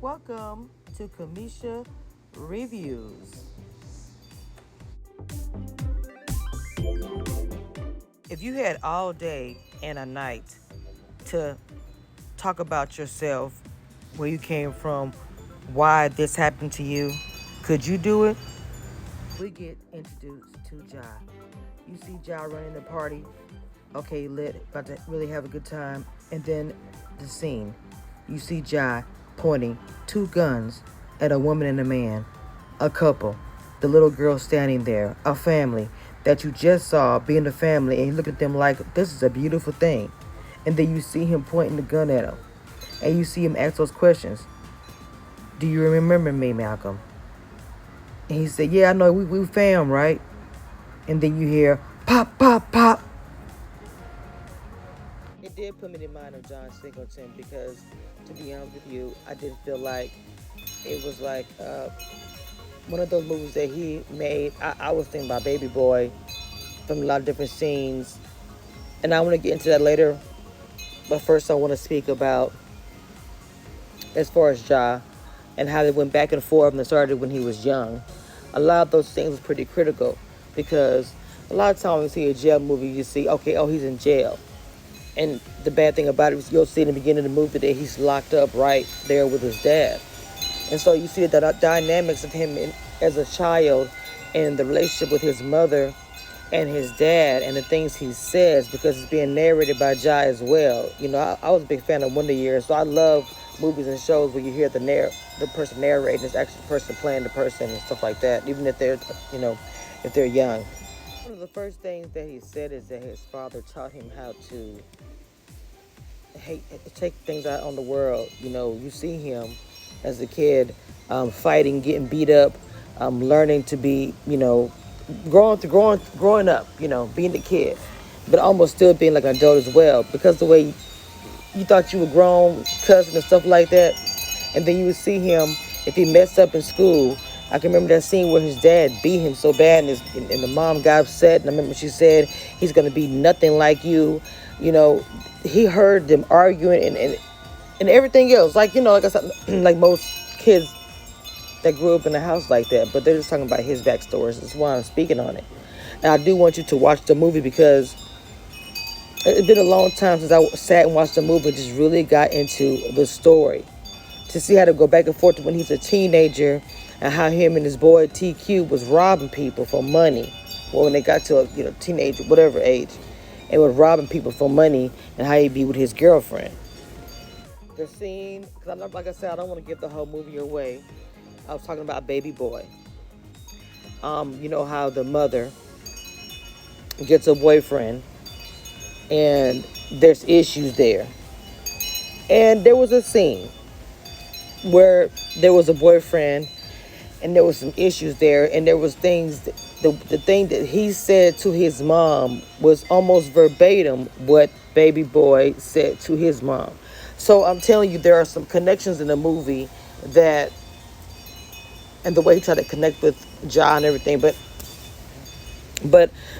Welcome to Kamisha Reviews. If you had all day and a night to talk about yourself, where you came from, why this happened to you, could you do it? We get introduced to Ja. You see Ja running the party, okay, lit, about to really have a good time, and then the scene. You see Ja pointing two guns at a woman and a man, a couple, the little girl standing there, a family that you just saw being a family, and you look at them like this is a beautiful thing. And then you see him pointing the gun at them, and you see him ask those questions. Do you remember me, Malcolm? And he said, yeah, I know, we fam, right? And then you hear pop, pop, pop. It did put me in mind of John Singleton because, to be honest with you, I did feel like it was like one of those movies that he made. I was thinking about Baby Boy from a lot of different scenes, and I want to get into that later. But first, I want to speak about as far as Ja and how they went back and forth and it started when he was young. A lot of those things was pretty critical because a lot of times when you see a jail movie, you see, okay, oh, he's in jail. And the bad thing about it is you'll see in the beginning of the movie that he's locked up right there with his dad. And so you see the dynamics of him as a child and the relationship with his mother and his dad and the things he says because it's being narrated by Ja as well. You know, I was a big fan of Wonder Years, so I love movies and shows where you hear the person narrating, it's actually the person playing the person and stuff like that, even if they're, if they're young. One of the first things that he said is that his father taught him how to take things out on the world. You know, you see him as a kid fighting, getting beat up, learning to be, growing up, being the kid, but almost still being like an adult as well. Because the way you thought you were grown, cousin and stuff like that, and then you would see him if he messed up in school. I can remember that scene where his dad beat him so bad, and the mom got upset. And I remember she said, "He's gonna be nothing like you." You know, he heard them arguing and everything else. Like like I said, like most kids that grew up in a house like that. But they're just talking about his backstories. That's why I'm speaking on it. And I do want you to watch the movie because it's been a long time since I sat and watched the movie and just really got into the story. To see how to go back and forth to when he was a teenager and how him and his boy TQ was robbing people for money. Well, when they got to a teenager, whatever age, and was robbing people for money and how he'd be with his girlfriend. The scene, because like I said, I don't want to give the whole movie away. I was talking about Baby Boy. You know how the mother gets a boyfriend and there's issues there. And there was a scene where there was a boyfriend and there was some issues there, and there was things the thing that he said to his mom was almost verbatim what Baby Boy said to his mom. So I'm telling you, there are some connections in the movie that, and the way he tried to connect with Ja and everything, but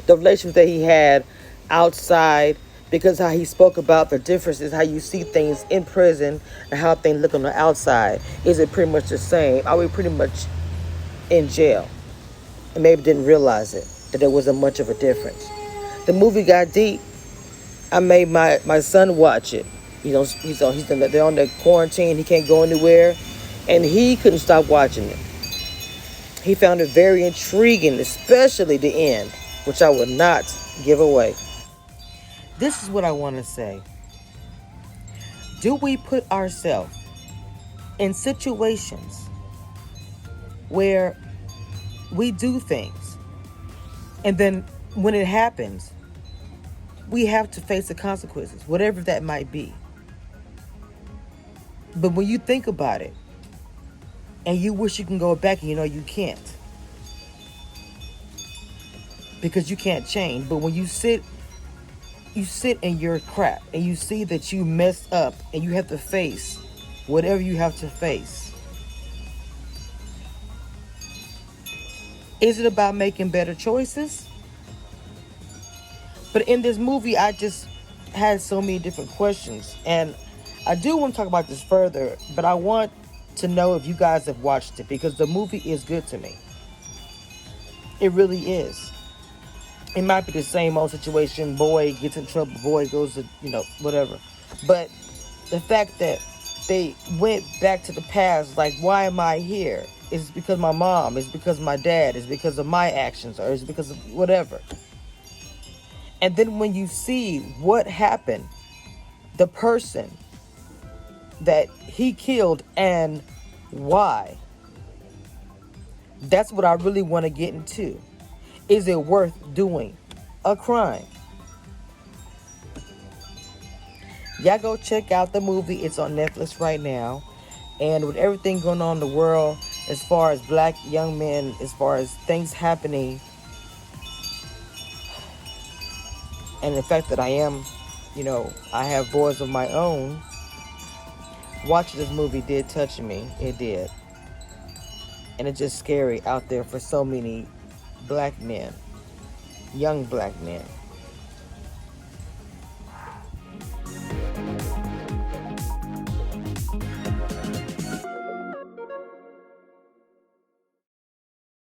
the relationship that he had outside, because how he spoke about the differences, how you see things in prison and how things look on the outside. Is it pretty much the same? Are we pretty much in jail? And maybe didn't realize it, that there wasn't much of a difference. The movie got deep. I made my son watch it. They're on the quarantine. He can't go anywhere, and he couldn't stop watching it. He found it very intriguing, especially the end, which I would not give away. This is what I want to say. Do we put ourselves in situations where we do things, and then when it happens, we have to face the consequences, whatever that might be? But when you think about it, and you wish you can go back, and you can't, because you can't change. But when you sit in your crap, and you see that you messed up, and you have to face whatever you have to face. Is it about making better choices? But in this movie, I just had so many different questions. And I do want to talk about this further, but I want to know if you guys have watched it, because the movie is good to me. It really is. It might be the same old situation. Boy gets in trouble. Boy goes to, whatever. But the fact that they went back to the past, like, why am I here? Is it because my mom? Is it because my dad? Is it because of my actions? Or is it because of whatever? And then when you see what happened, the person that he killed and why, that's what I really want to get into. Is it worth doing a crime? Y'all go check out the movie. It's on Netflix right now. And with everything going on in the world, as far as black young men, as far as things happening, and the fact that I am, I have boys of my own, watching this movie did touch me. It did. And it's just scary out there for so many black men, young black men.